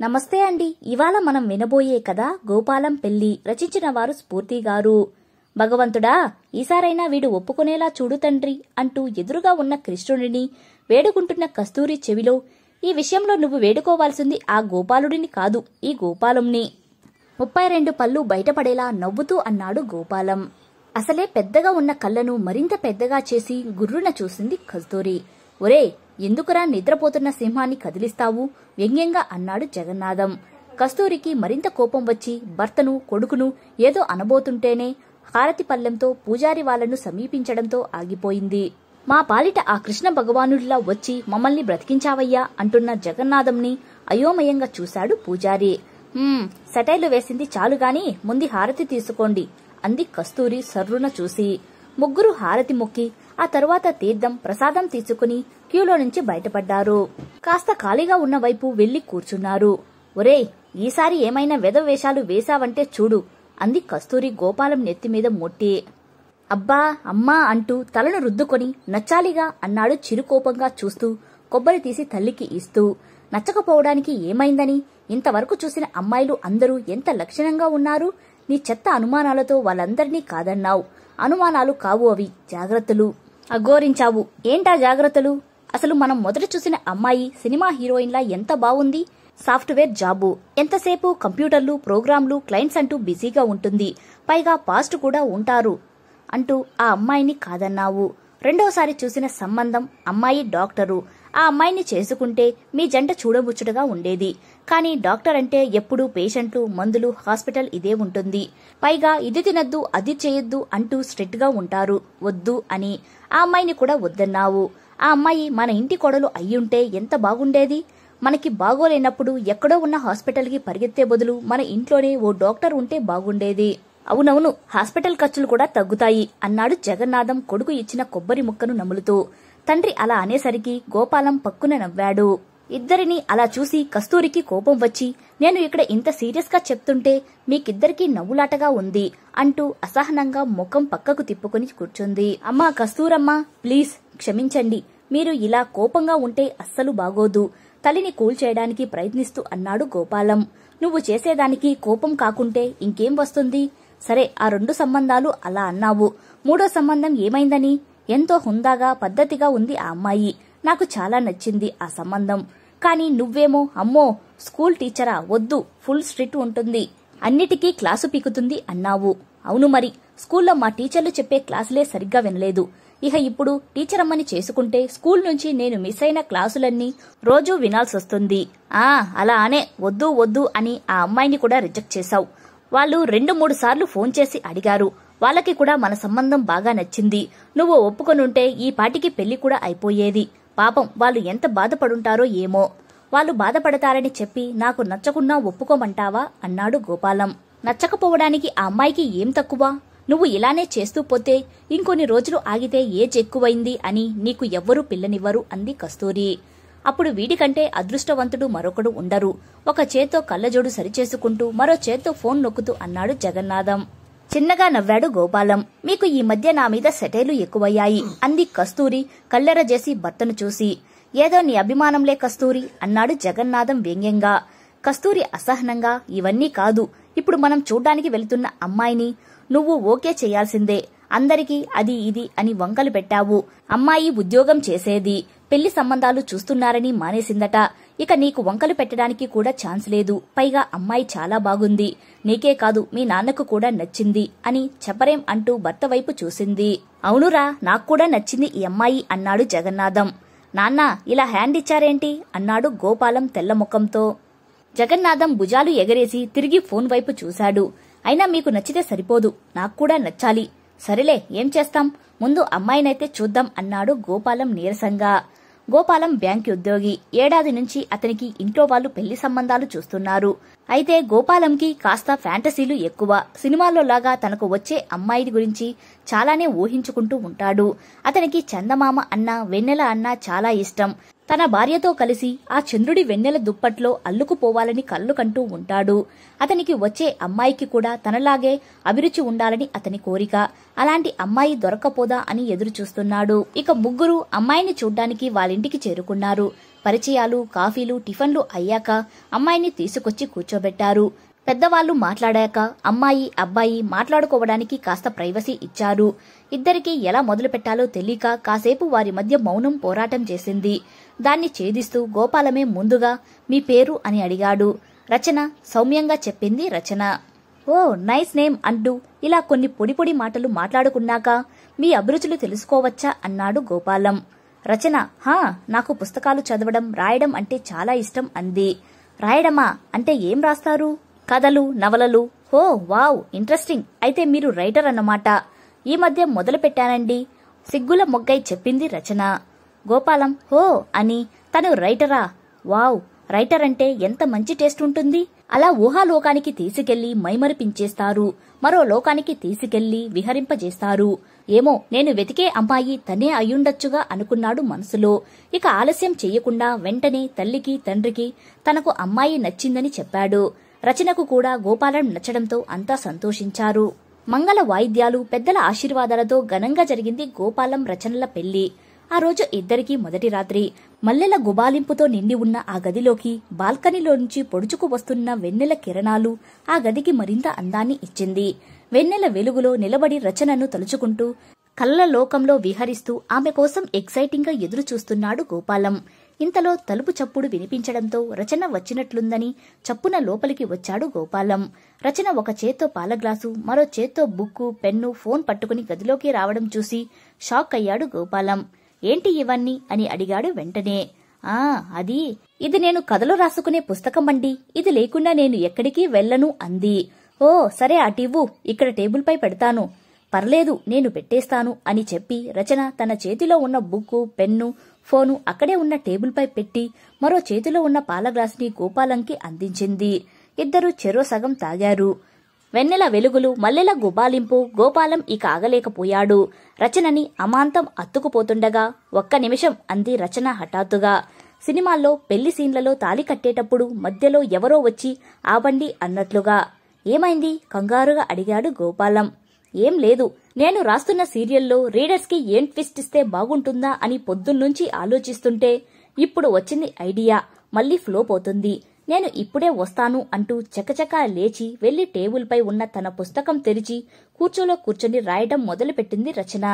నమస్తే అండి. ఇవాళ మనం వినబోయే కథ గోపాలం పెళ్లి. రచించిన వారు స్ఫూర్తి గారు. భగవంతుడా, ఈసారైనా వీడు ఒప్పుకునేలా చూడు తండ్రి అంటూ ఎదురుగా ఉన్న కృష్ణుడిని వేడుకుంటున్న కస్తూరి చెవిలో, ఈ విషయంలో నువ్వు వేడుకోవాల్సింది ఆ గోపాలుడిని కాదు, ఈ గోపాలంని. 32 పళ్ళు బయటపడేలా నవ్వుతూ అన్నాడు గోపాలం. అసలే పెద్దగా ఉన్న కళ్ళను మరింత పెద్దగా చేసి గుర్రున చూసింది కస్తూరి. ఒరే, ఎందుకురా నిద్రపోతున్న సింహాన్ని కదిలిస్తావు? వ్యంగ్యంగా అన్నాడు జగన్నాథం. కస్తూరికి మరింత కోపం వచ్చి భర్తను కొడుకును ఏదో అనబోతుంటేనే హారతి పల్లెంతో పూజారి వాళ్లను సమీపించడంతో ఆగిపోయింది. మా పాలిట ఆ కృష్ణ భగవానుడిలా వచ్చి మమ్మల్ని బ్రతికించావయ్యా అంటున్న జగన్నాథంని అయోమయంగా చూశాడు పూజారి. సెటైలు వేసింది చాలుగాని ముందు హారతి తీసుకోండి అంది కస్తూరి సర్రున చూసి. ముగ్గురు హారతి మొక్కి ఆ తరువాత తీర్థం ప్రసాదం తీసుకుని క్యూలో నుంచి బయటపడ్డారు. కాస్త ఖాళీగా ఉన్న వైపు వెళ్లి కూర్చున్నారు. ఒరేయ్, ఈసారి ఏమైనా వెధవేషాలు వేశావంటే చూడు అంది కస్తూరి గోపాలం నెత్తిమీద మొట్టి. అబ్బా అమ్మా అంటూ తలను రుద్దుకొని నచ్చాలిగా అన్నాడు చిరుకోపంగా చూస్తూ కొబ్బరి తీసి తల్లికి ఇస్తూ. నచ్చకపోవడానికి ఏమైందని? ఇంతవరకు చూసిన అమ్మాయిలు అందరూ ఎంత లక్షణంగా ఉన్నారు. నీ చెత్త అనుమానాలతో వాళ్ళందరినీ కాదన్నావు. అనుమానాలు కావు అవి, జాగ్రత్తలు. అఘోరించావు. ఏంటా జాగ్రత్తలు? అసలు మనం మొదట చూసిన అమ్మాయి సినిమా హీరోయిన్లా ఎంత బావుంది. సాఫ్ట్వేర్ జాబు, ఎంతసేపు కంప్యూటర్లు ప్రోగ్రాంలు క్లయింట్స్ అంటూ బిజీగా ఉంటుంది. పైగా పాస్ట్ కూడా ఉంటారు అంటూ ఆ అమ్మాయిని కాదన్నావు. రెండోసారి చూసిన సంబంధం అమ్మాయి డాక్టరు. ఆ అమ్మాయిని చేసుకుంటే మీ జంట చూడముచ్చటగా ఉండేది. కానీ డాక్టర్ అంటే ఎప్పుడూ పేషెంట్లు, మందులు, హాస్పిటల్ ఇదే ఉంటుంది. పైగా ఇది తినద్దు అది చేయొద్దు అంటూ స్ట్రిక్ట్ గా ఉంటారు. వద్దు అని ఆ అమ్మాయిని కూడా వద్దన్నావు. ఆ అమ్మాయి మన ఇంటి కోడలు అయ్యుంటే ఎంత బాగుండేది. మనకి బాగోలేనప్పుడు ఎక్కడో ఉన్న హాస్పిటల్కి పరిగెత్తే బదులు మన ఇంట్లోనే ఓ డాక్టర్ ఉంటే బాగుండేది. అవునవును, హాస్పిటల్ ఖర్చులు కూడా తగ్గుతాయి అన్నాడు జగన్నాథం కొడుకు ఇచ్చిన కొబ్బరి ముక్కను నములుతూ. తండ్రి అలా అనేసరికి గోపాలం పక్కున నవ్వాడు. ఇద్దరిని అలా చూసి కస్తూరికి కోపం వచ్చి, నేను ఇక్కడ ఇంత సీరియస్ గా చెప్తుంటే మీకిద్దరికీ నవ్వులాటగా ఉంది అంటూ అసహనంగా ముఖం పక్కకు తిప్పుకుని కూర్చుంది. అమ్మా కస్తూరమ్మా, ప్లీజ్ క్షమించండి. మీరు ఇలా కోపంగా ఉంటే అస్సలు బాగోదు. తల్లిని కూల్చేయడానికి ప్రయత్నిస్తూ అన్నాడు గోపాలం. నువ్వు చేసేదానికి కోపం కాకుంటే ఇంకేం వస్తుంది? సరే, ఆ 2 సంబంధాలు అలా అన్నావు. 3వ సంబంధం ఏమైందని? ఎంతో హుందాగా పద్ధతిగా ఉంది ఆ అమ్మాయి. నాకు చాలా నచ్చింది ఆ సంబంధం. కానీ నువ్వేమో అమ్మో స్కూల్ టీచరా, వద్దు, ఫుల్ స్ట్రిక్ట్ ఉంటుంది, అన్నిటికీ క్లాసు పీకుతుంది అన్నావు. అవును మరి, స్కూల్లో మా టీచర్లు చెప్పే క్లాసులే సరిగ్గా వినలేదు. ఇక ఇప్పుడు టీచర్ అమ్మని చేసుకుంటే స్కూల్ నుంచి నేను మిస్ అయిన క్లాసులన్నీ రోజూ వినాల్సొస్తుంది. అలా అనే వద్దు వద్దు అని ఆ అమ్మాయిని కూడా రిజెక్ట్ చేశావు. వాళ్ళు 2-3 సార్లు ఫోన్ చేసి అడిగారు. వాళ్ళకి కూడా మన సంబంధం బాగా నచ్చింది. నువ్వు ఒప్పుకొనుంటే ఈ పాటికి పెళ్లి కూడా అయిపోయేది. పాపం వాళ్ళు ఎంత బాధపడుంటారో ఏమో. వాళ్ళు బాధపడతారని చెప్పి నాకు నచ్చకున్నా ఒప్పుకోమంటావా అన్నాడు గోపాలం. నచ్చకపోవడానికి ఆ అమ్మాయికి ఏం తక్కువ? నువ్వు ఇలానే చేస్తూ పోతే ఇంకొన్ని రోజులు ఆగితే ఏజ్ ఎక్కువైంది అని నీకు ఎవ్వరూ పిల్లనివ్వరు అంది కస్తూరి. అప్పుడు వీడికంటే అదృష్టవంతుడు మరొకడు ఉండరు. ఒక చేత్తో కళ్ళజోడు సరిచేసుకుంటూ మరో చేత్తో ఫోన్ నొక్కుతూ అన్నాడు జగన్నాథం. చిన్నగా నవ్వాడు గోపాలం. మీకు ఈ మధ్య నా మీద సెటైలు ఎక్కువయ్యాయి అంది కస్తూరి కళ్ళెరజేసి భర్తను చూసి. ఏదో నీ అభిమానంలే కస్తూరి అన్నాడు జగన్నాథం వ్యంగ్యంగా. కస్తూరి అసహనంగా, ఇవన్నీ కాదు, ఇప్పుడు మనం చూడ్డానికి వెళుతున్న అమ్మాయిని నువ్వు ఓకే చేయాల్సిందే. అందరికీ అది ఇది అని వంకలు పెట్టావు. అమ్మాయి ఉద్యోగం చేసేది, పెళ్లి సంబంధాలు చూస్తున్నారని మానేసిందట. ఇక నీకు వంకలు పెట్టడానికి కూడా ఛాన్స్ లేదు. పైగా అమ్మాయి చాలా బాగుంది. నీకే కాదు మీ నాన్నకు కూడా నచ్చింది అని చెప్పరేం అంటూ భర్త వైపు చూసింది. అవునురా, నాకు కూడా నచ్చింది ఈ అమ్మాయి అన్నాడు జగన్నాథం. నాన్న, ఇలా హ్యాండ్ ఇచ్చారేంటి అన్నాడు గోపాలం తెల్ల ముఖంతో. జగన్నాథం భుజాలు ఎగరేసి తిరిగి ఫోన్ వైపు చూశాడు. అయినా మీకు నచ్చితే సరిపోదు, నాకు కూడా నచ్చాలి. సరేలే, ఏం చేస్తాం, ముందు అమ్మాయినైతే చూద్దాం అన్నాడు గోపాలం నీరసంగా. గోపాలం బ్యాంక్ ఉద్యోగి. ఏడాది నుంచి అతనికి ఇంట్లో వాళ్ళు పెళ్లి సంబంధాలు చూస్తున్నారు. అయితే గోపాలంకి కాస్త ఫ్యాంటసీలు ఎక్కువ. సినిమాల్లో లాగా తనకు వచ్చే అమ్మాయి గురించి చాలానే ఊహించుకుంటూ ఉంటాడు. అతనికి చందమామ అన్నా వెన్నెల అన్నా చాలా ఇష్టం. తన భార్యతో కలిసి ఆ చంద్రుడి వెన్నెల దుప్పట్లో అల్లుకుపోవాలని కళ్ళు కంటూ ఉంటాడు. అతనికి వచ్చే అమ్మాయికి కూడా తనలాగే అభిరుచి ఉండాలని అతని కోరిక. అలాంటి అమ్మాయి దొరక్కపోదా అని ఎదురు చూస్తున్నాడు. ఇక ముగ్గురు అమ్మాయిని చూడ్డానికి వాళ్ళింటికి చేరుకున్నారు. పరిచయాలు, కాఫీలు, టిఫిన్లు అయ్యాక అమ్మాయిని తీసుకొచ్చి కూర్చోబెట్టారు. పెద్దవాళ్లు మాట్లాడాక అమ్మాయి, అబ్బాయి మాట్లాడుకోవడానికి కాస్త ప్రైవసీ ఇచ్చారు. ఇద్దరికీ ఎలా మొదలు పెట్టాలో తెలియక కాసేపు వారి మధ్య మౌనం పోరాటం చేసింది. దాన్ని ఛేదిస్తూ గోపాలమే ముందుగా మీ పేరు అని అడిగాడు. రచన సౌమ్యంగా చెప్పింది రచన. ఓ నైస్ నేమ్ అంటూ ఇలా కొన్ని పొడి పొడి మాటలు మాట్లాడుకున్నాక మీ అభిరుచులు తెలుసుకోవచ్చా అన్నాడు గోపాలం. రచన హా, నాకు పుస్తకాలు చదవడం, రాయడం అంటే చాలా ఇష్టం అంది. రాయడమా? అంటే ఏం రాస్తారు? కథలు, నవలలు. ఓ వావ్, ఇంట్రెస్టింగ్. అయితే మీరు రైటర్ అన్నమాట. ఈ మధ్య మొదలు పెట్టానండి, సిగ్గుల మొగ్గై చెప్పింది రచన. గోపాలం హో అని, తను రైటరా? వావ్, రైటర్ అంటే ఎంత మంచి టేస్ట్ ఉంటుంది. అలా ఊహాలోకానికి తీసుకెళ్లి మైమరిపించేస్తారు, మరో లోకానికి తీసుకెళ్లి విహరింపజేస్తారు. ఏమో, నేను వెతికే అమ్మాయి తనే అయ్యుండొచ్చుగా అనుకున్నాడు మనసులో. ఇక ఆలస్యం చెయ్యకుండా వెంటనే తల్లికి, తండ్రికి తనకు అమ్మాయి నచ్చిందని చెప్పాడు. రచనకు కూడా గోపాలం నచ్చడంతో అంతా సంతోషించారు. మంగళ వాయిద్యాలు, పెద్దల ఆశీర్వాదాలతో ఘనంగా జరిగింది గోపాలం, రచనల పెళ్లి. ఆ రోజు ఇద్దరికీ మొదటి రాత్రి. మల్లెల గుబాలింపుతో నిండి ఉన్న ఆ గదిలోకి బాల్కనీలోంచి పొడుచుకు వస్తున్న వెన్నెల కిరణాలు ఆ గదికి మరింత అందాన్ని ఇచ్చింది. వెన్నెల వెలుగులో నిలబడి రచనను తలుచుకుంటూ కళ్ళ లోకంలో విహరిస్తూ ఆమె కోసం ఎక్సైటింగ్ గా ఎదురు చూస్తున్నాడు గోపాలం. ఇంతలో తలుపు చప్పుడు వినిపించడంతో రచన వచ్చినట్లుందని చప్పున లోపలికి వచ్చాడు గోపాలం. రచన ఒక చేత్తో పాల గ్లాసు, మరో చేత్తో బుక్కు, పెన్ను, ఫోన్ పట్టుకుని గదిలోకి రావడం చూసి షాక్ అయ్యాడు గోపాలం. ఏంటి ఇవన్నీ అని అడిగాడు వెంటనే. ఇది నేను కథలు రాసుకునే పుస్తకమండి. ఇది లేకుండా నేను ఎక్కడికి వెళ్లను అంది. ఓ సరే, అటివ్వు, ఇక్కడ టేబుల్పై పెడతాను. పర్లేదు, నేను పెట్టేస్తాను అని చెప్పి రచన తన చేతిలో ఉన్న బుక్కు, పెన్ను, ఫోను అక్కడే ఉన్న టేబుల్పై పెట్టి మరో చేతిలో ఉన్న పాల గ్లాసుని గోపాలంకి అందించింది. ఇద్దరూ చెరో సగం తాగారు. వెన్నెల వెలుగులు, మల్లెల గుబాలింపు. గోపాలం ఇక ఆగలేకపోయాడు. రచనని అమాంతం అత్తుకుపోతుండగా ఒక్క నిమిషం అంది రచన హఠాత్తుగా. సినిమాల్లో పెళ్లి సీన్లలో తాళి కట్టేటప్పుడు మధ్యలో ఎవరో వచ్చి ఆపండి అన్నట్లుగా. ఏమైంది? కంగారుగా అడిగాడు గోపాలం. ఏం లేదు, నేను రాస్తున్న సీరియల్లో రీడర్స్ కి ఏం ట్విస్ట్ ఇస్తే బాగుంటుందా అని పొద్దున్నుంచి ఆలోచిస్తుంటే ఇప్పుడు వచ్చింది ఐడియా. మళ్ళీ ఫ్లో పోతుంది. నేను ఇప్పుడే వస్తాను అంటూ చకచకా లేచి వెళ్లి టేబుల్పై ఉన్న తన పుస్తకం తెరిచి కూర్చోలో కూర్చొని రాయడం మొదలుపెట్టింది రచన.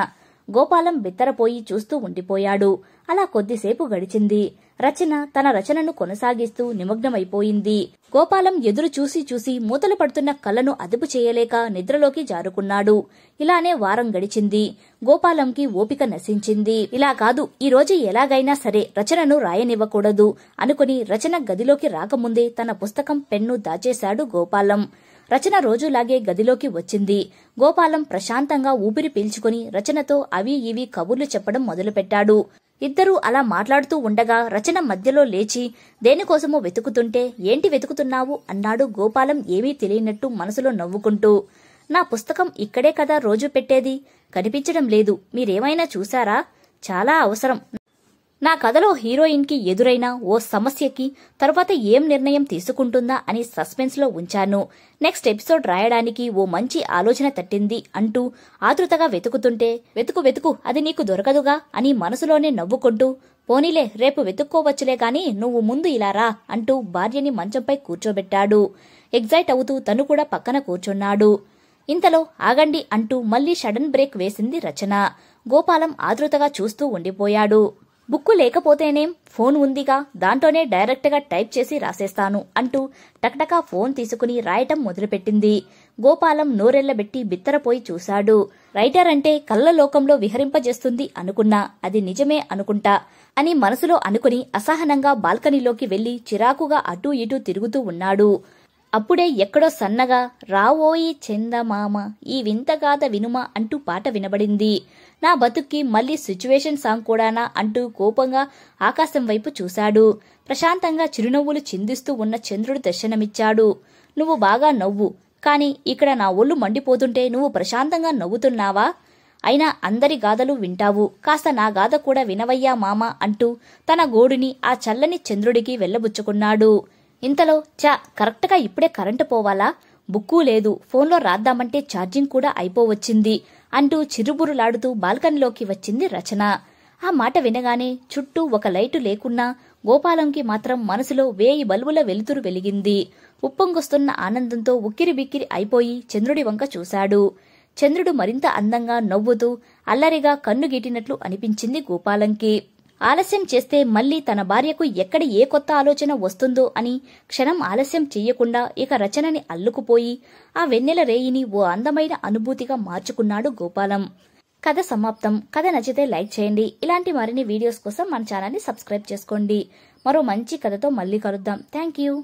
గోపాలం బిత్తరపోయి చూస్తూ ఉండిపోయాడు. అలా కొద్దిసేపు గడిచింది. రచన తన రచనను కొనసాగిస్తూ నిమగ్నమైపోయింది. గోపాలం ఎదురు చూసి చూసి మూతలు పడుతున్న కళ్ళను అదుపు చేయలేక నిద్రలోకి జారుకున్నాడు. ఇలానే వారం గడిచింది. గోపాలంకి ఓపిక నశించింది. ఇలా కాదు, ఈ రోజు ఎలాగైనా సరే రచనను రాయనివ్వకూడదు అనుకుని రచన గదిలోకి రాకముందే తన పుస్తకం, పెన్ను దాచేశాడు గోపాలం. రచన రోజులాగే గదిలోకి వచ్చింది. గోపాలం ప్రశాంతంగా ఊపిరి పీల్చుకుని రచనతో అవి ఇవి కబుర్లు చెప్పడం మొదలుపెట్టాడు. ఇద్దరూ అలా మాట్లాడుతూ ఉండగా రచన మధ్యలో లేచి దేనికోసమో వెతుకుతుంటే ఏంటి వెతుకుతున్నావు అన్నాడు గోపాలం ఏమీ తెలియనట్టు మనసులో నవ్వుకుంటూ. నా పుస్తకం ఇక్కడే కదా రోజు పెట్టేది, కనిపించడం లేదు. మీరేమైనా చూశారా? చాలా అవసరం. నా కథలో హీరోయిన్ కి ఎదురైన ఓ సమస్యకి తరువాత ఏం నిర్ణయం తీసుకుంటుందా అని సస్పెన్స్ లో ఉంచాను. నెక్స్ట్ ఎపిసోడ్ రాయడానికి ఓ మంచి ఆలోచన తట్టింది అంటూ ఆతృతగా వెతుకుతుంటే వెతుకు అది నీకు దొరకదుగా అని మనసులోనే నవ్వుకుంటూ పోనీలే, రేపు వెతుక్కోవచ్చులే గాని నువ్వు ముందు ఇలా రా అంటూ భార్యని మంచంపై కూర్చోబెట్టాడు. ఎగ్జైట్ అవుతూ తను కూడా పక్కన కూర్చున్నాడు. ఇంతలో ఆగండి అంటూ మళ్లీ సడన్ బ్రేక్ వేసింది రచన. గోపాలం ఆతృతగా చూస్తూ ఉండిపోయాడు. బుక్కు లేకపోతేనేం, ఫోన్ ఉందిగా, దాంతోనే డైరెక్ట్ గా టైప్ చేసి రాసేస్తాను అంటూ టక్టకా ఫోన్ తీసుకుని రాయటం మొదలుపెట్టింది. గోపాలం నోరెళ్లబెట్టి బిత్తరపోయి చూశాడు. రైటర్ అంటే కళ్ళ లోకంలో విహరింపజేస్తుంది అనుకున్నా, అది నిజమే అనుకుంటా అని మనసులో అనుకుని అసహనంగా బాల్కనీలోకి వెళ్లి చిరాకుగా అటూ ఇటూ తిరుగుతూ ఉన్నాడు. అప్పుడే ఎక్కడో సన్నగా రావోయి చందమామ ఈ వింతగాథ వినుమా అంటూ పాట వినబడింది. నా బతుక్కి మళ్లీ సిచ్యువేషన్ సాంగ్ కూడానా అంటూ కోపంగా ఆకాశం వైపు చూశాడు. ప్రశాంతంగా చిరునవ్వులు చిందిస్తూ ఉన్న చంద్రుడు దర్శనమిచ్చాడు. నువ్వు బాగా నవ్వు, కాని ఇక్కడ నా ఒళ్ళు మండిపోతుంటే నువ్వు ప్రశాంతంగా నవ్వుతున్నావా? అయినా అందరి గాథలు వింటావు, కాస్త నా గాథ కూడా వినవయ్యా మామ అంటూ తన గోడుని ఆ చల్లని చంద్రుడికి వెళ్లబుచ్చుకున్నాడు. ఇంతలో కరెక్ట్గా ఇప్పుడే కరెంటు పోవాలా, బుక్కు లేదు, ఫోన్లో రాద్దామంటే ఛార్జింగ్ కూడా అయిపోవచ్చింది అంటూ చిరుబురులాడుతూ బాల్కనీలోకి వచ్చింది రచన. ఆ మాట వినగానే చుట్టూ ఒక లైటు లేకున్నా గోపాలంకి మాత్రం మనసులో 1000 బల్బుల వెలుతురు వెలిగింది. ఉప్పొంగొస్తున్న ఆనందంతో ఉక్కిరిబిక్కిరి అయిపోయి చంద్రుడి వంక చూశాడు. చంద్రుడు మరింత అందంగా నవ్వుతూ అల్లరిగా కన్ను గీటినట్లు అనిపించింది గోపాలంకి. ఆలస్యం చేస్తే మళ్లీ తన భార్యకు ఎక్కడ ఏ కొత్త ఆలోచన వస్తుందో అని క్షణం ఆలస్యం చెయ్యకుండా ఇక రచనని అల్లుకుపోయి ఆ వెన్నెల రేయిని ఓ అందమైన అనుభూతిగా మార్చుకున్నాడు గోపాలం. కథ సమాప్తం. కథ నచ్చితే లైక్ చేయండి. ఇలాంటి మరిన్ని వీడియోస్ కోసం మన ఛానల్ని సబ్స్క్రైబ్ చేసుకోండి. మరో మంచి కథతో మళ్ళీ కలుద్దాం. Thank you.